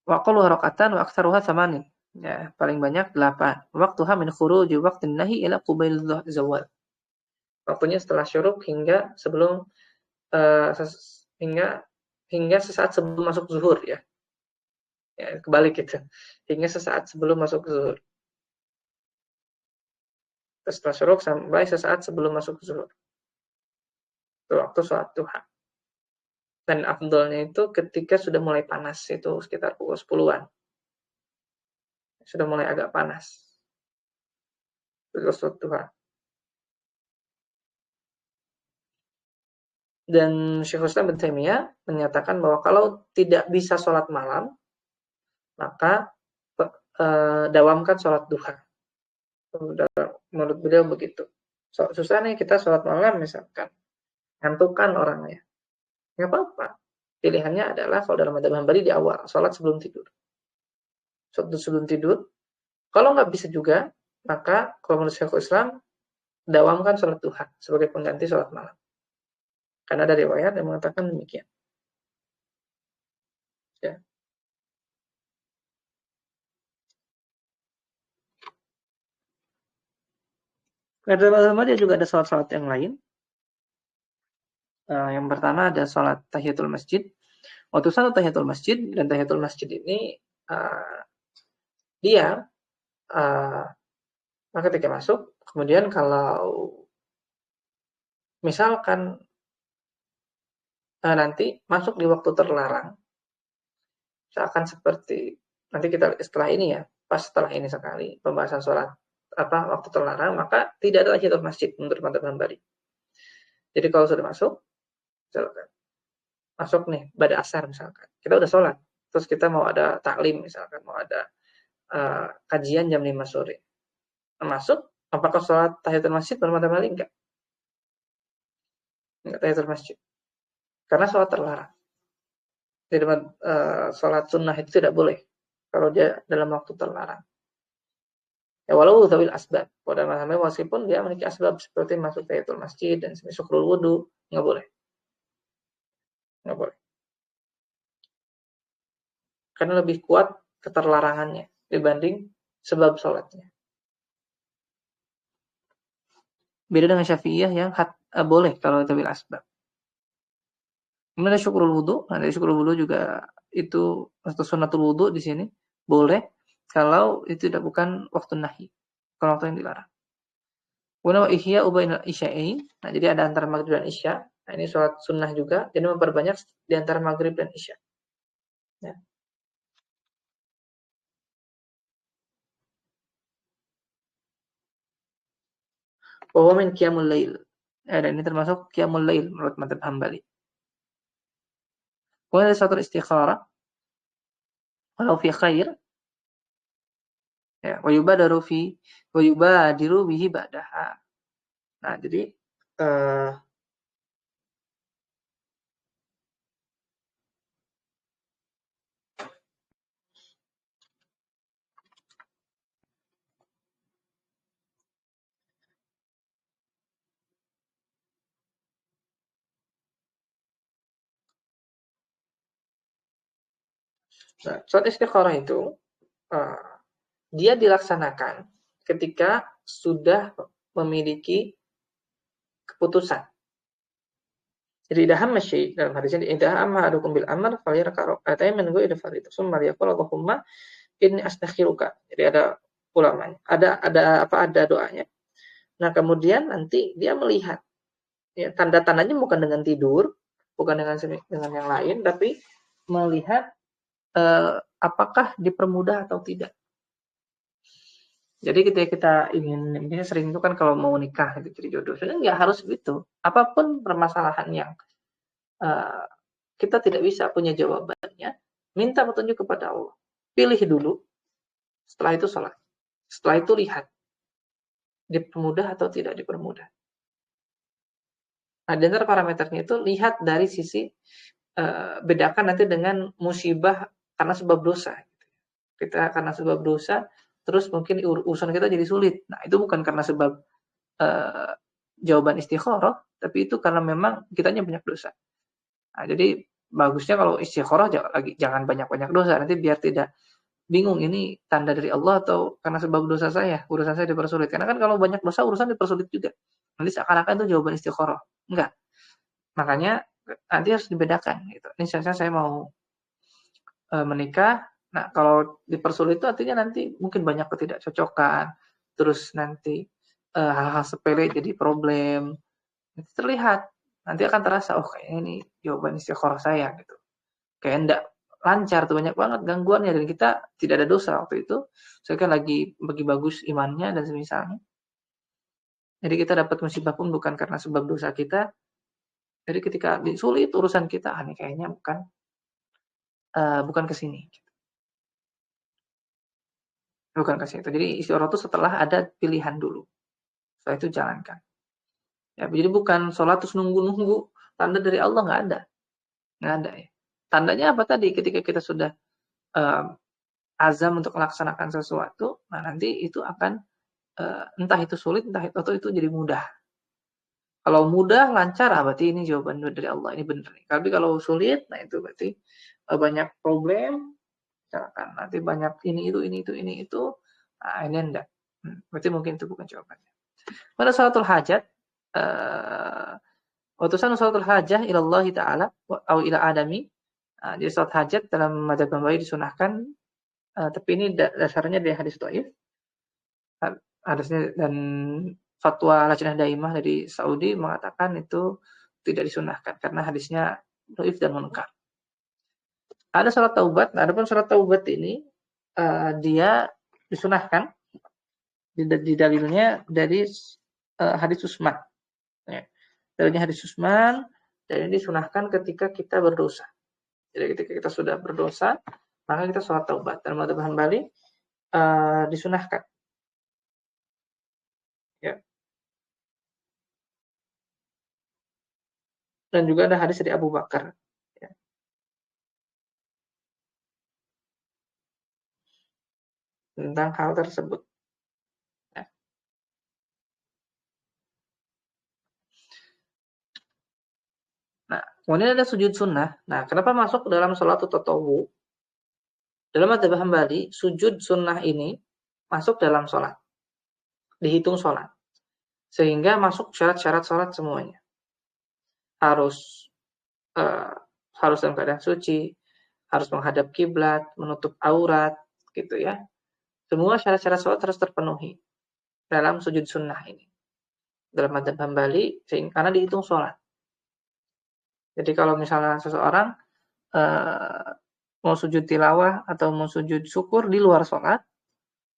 Wa aqalluha raka'atan wa aktsaruha tsamanin. Ya, paling banyak 8. Waktuha min khuruji waqtin nahi ila qubail zawal. Waktunya setelah syuruk hingga sebelum hingga sesaat sebelum masuk zuhur ya. Ya, kebalik gitu. Hingga sesaat sebelum masuk zuhur. Setelah syuruk sampai sesaat sebelum masuk zuhur. Itu waktu sholat duha. Dan afdolnya itu ketika sudah mulai panas, itu sekitar pukul 10-an. Sudah mulai agak panas. Itu sholat duha. Dan Syekhul Islam Ibnu Taimiyah menyatakan bahwa kalau tidak bisa sholat malam, maka dawamkan sholat duha. Menurut beliau begitu. Susah nih kita sholat malam misalkan, ngantukan orangnya. Nggak apa-apa. Pilihannya adalah kalau dalam madzhab Hambali di awal, sholat sebelum tidur. Sholat sebelum tidur. Kalau nggak bisa juga, maka kalau menurut Syekhul Islam, dawamkan sholat duha sebagai pengganti sholat malam. Karena ada riwayat yang mengatakan demikian. Ya. Dalam dia juga ada sholat-sholat yang lain. Yang pertama ada sholat tahiyatul masjid. Waktu sholat tahiyatul masjid, dan tahiyatul masjid ini dia ketika masuk, kemudian kalau misalkan nanti masuk di waktu terlarang, seakan seperti nanti kita setelah ini ya, pas setelah ini sekali pembahasan sholat waktu terlarang, maka tidak ada tahiyatul masjid menurut madzhab Hambali. Jadi kalau sudah masuk nih pada asar misalkan, kita udah sholat, terus kita mau ada taklim misalkan, mau ada kajian jam 5 sore, masuk, apakah sholat tahiyatul masjid menurut madzhab Hambali? Enggak tahiyatul masjid, karena sholat terlarang. Jadi sholat sunnah itu tidak boleh kalau dia dalam waktu terlarang. Ya walau zawil asbab, pada masalahnya meskipun dia memiliki asbab seperti masuk tahiyatul masjid dan syukrul wudu, nggak boleh. Karena lebih kuat keterlarangannya dibanding sebab sholatnya. Beda dengan Syafi'iyah yang boleh kalau zawil asbab. Kemudian ada syukrul wudu, ada syukrul wudu juga itu atau sunnatul wudu di sini boleh kalau itu tidak bukan waktu nahi, bukan waktu yang dilarang. Wa ihya bainal isya'ain. Nah, jadi ada antara maghrib dan isya. Nah, ini sholat sunnah juga. Jadi memperbanyak di antara maghrib dan isya. Ya. Wa huwa min qiyamul lail. Dan ini termasuk qiyamul lail menurut madzhab Hambali. Kemudian ada satu istikharah. Walau fi khair. Ya, wa yubadiru bihi ba'daha. Nah, jadi eh, sholat istikharah itu eh, dia dilaksanakan ketika sudah memiliki keputusan. Jadi idaham masyi dalam hadisnya idaham ahadukum bil amr falyarka rak'atayn min ghairi fardh summa yaqul Allahumma inni astakhiruka. Jadi ada ulamanya. Ada doanya. Nah, kemudian nanti dia melihat ya, tanda-tandanya bukan dengan tidur, bukan dengan yang lain, tapi melihat apakah dipermudah atau tidak. Jadi ketika kita misalnya sering itu kan kalau mau nikah gitu, cari jodoh, sebenarnya nggak harus begitu. Apapun permasalahan yang uh, kita tidak bisa punya jawabannya, minta petunjuk kepada Allah. Pilih dulu, setelah itu sholat. Setelah itu lihat, dipermudah atau tidak dipermudah. Nah, di antara parameternya itu lihat dari sisi bedakan nanti dengan musibah karena sebab dosa. Kita karena sebab dosa, terus mungkin urusan kita jadi sulit. Nah, itu bukan karena sebab jawaban istikharah, tapi itu karena memang kitanya banyak dosa. Nah, jadi bagusnya kalau istikharah jangan banyak-banyak dosa, nanti biar tidak bingung ini tanda dari Allah atau karena sebab dosa saya, urusan saya dipersulit. Karena kan kalau banyak dosa urusan dipersulit juga. Nanti seakan-akan itu jawaban istikharah. Enggak. Makanya nanti harus dibedakan gitu. Ini saya mau menikah. Nah, kalau dipersulit itu artinya nanti mungkin banyak ketidakcocokan, terus nanti hal-hal sepele jadi problem. Nanti terlihat, nanti akan terasa, oh kayaknya ini jawaban istikharah saya gitu. Kayak enggak lancar tuh, banyak banget gangguannya dan kita tidak ada dosa waktu itu. Saya kan lagi bagi bagus imannya dan semisalnya. Jadi kita dapat musibah pun bukan karena sebab dosa kita. Jadi ketika sulit urusan kita, ini kayaknya bukan ke sini. Bukan ke situ. Jadi istikharah itu setelah ada pilihan dulu. Setelah itu jalankan. Ya, jadi bukan sholat terus nunggu-nunggu. Tanda dari Allah nggak ada. Nggak ada ya. Tandanya apa tadi? Ketika kita sudah azam untuk melaksanakan sesuatu, nah nanti itu akan entah itu sulit, entah itu jadi mudah. Kalau mudah, lancar, berarti ini jawaban dari Allah, ini benar. Tapi kalau sulit, nah itu berarti banyak problem, misalkan nanti banyak ini itu, nah ini enggak. Berarti mungkin itu bukan jawabannya. Pada salatul hajat, utusan salatul hajah ilallahi ta'ala, atau ila adami, jadi salat hajat dalam madzhab Hambali disunahkan, tapi ini dasarnya dari hadis dhaif. Hadisnya dan fatwa Lajnah Daimah dari Saudi mengatakan itu tidak disunahkan karena hadisnya dhaif dan munkar. Ada salat taubat, nah adapun salat taubat ini dia disunahkan di dalilnya dari hadis Utsman. Ya. Dalilnya hadis Utsman dan ini disunahkan ketika kita berdosa. Jadi ketika kita sudah berdosa, maka kita salat taubat. Dan madzhab Hambali disunahkan. Ya. Dan juga ada hadis dari Abu Bakar. Ya. Tentang hal tersebut. Ya. Nah, kemudian ada sujud sunnah. Nah, kenapa masuk dalam sholat tatawu? Dalam madzhab Hambali, sujud sunnah ini masuk dalam sholat. Dihitung sholat. Sehingga masuk syarat-syarat sholat semuanya. Harus harus dalam keadaan suci, harus menghadap kiblat, menutup aurat, gitu ya. Semua syarat-syarat sholat harus terpenuhi dalam sujud sunnah ini. dalam madzhab Hambali karena dihitung sholat. Jadi kalau misalnya seseorang mau sujud tilawah atau mau sujud syukur di luar sholat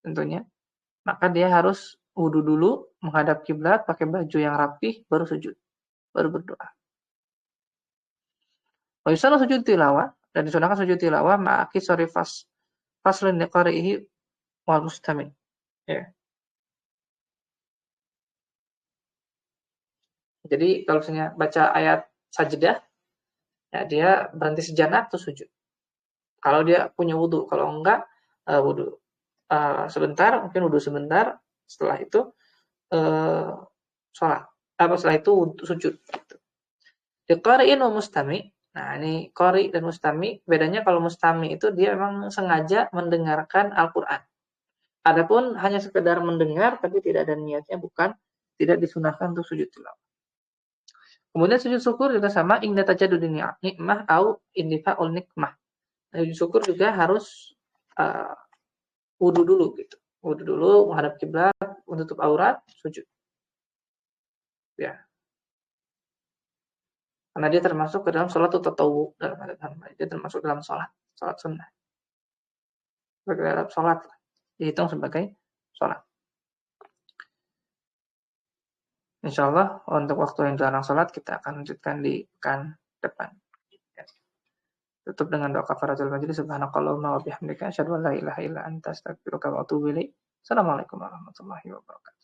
tentunya, maka dia harus wudu dulu, menghadap kiblat, pakai baju yang rapih, baru sujud, baru berdoa. Wa yusannu sujud tilawah, dan disunahkan sujud tilawah ma'aki sori faslun liqari'ihi wal mustami'. Ya. Jadi kalau misalnya baca ayat sajdah, ya dia berhenti sejenak terus sujud. Kalau dia punya wudu, kalau enggak wudu sebentar, mungkin wudu sebentar, setelah itu sholat. Setelah itu sujud. Gitu. Di qari'in wa mustami'. Nah, ini qari dan mustami, bedanya kalau mustami itu dia memang sengaja mendengarkan Al-Qur'an. Adapun hanya sekedar mendengar tapi tidak ada niatnya, bukan, tidak disunahkan untuk sujud tilawah. Kemudian sujud syukur juga sama, inda tajadudin nikmah au indifa'ul nikmah. Sujud syukur juga harus wudu dulu gitu. Wudu dulu, menghadap kiblat, menutup aurat, sujud. Ya. Karena dia termasuk ke dalam sholat tatawu dalam madzhab Hambali. Dia termasuk dalam sholat sunnah. Sebagai dalam sholat dihitung sebagai sholat. Insyaallah untuk waktu yang dilarang sholat kita akan lanjutkan di pekan depan. Ya. Tutup dengan doa kafaratul majlis. Subhanakallahumma wa bihamdika asyhadu an la ilaha illa anta astaghfiruka wa atubu ilaik. Assalamualaikum warahmatullahi wabarakatuh.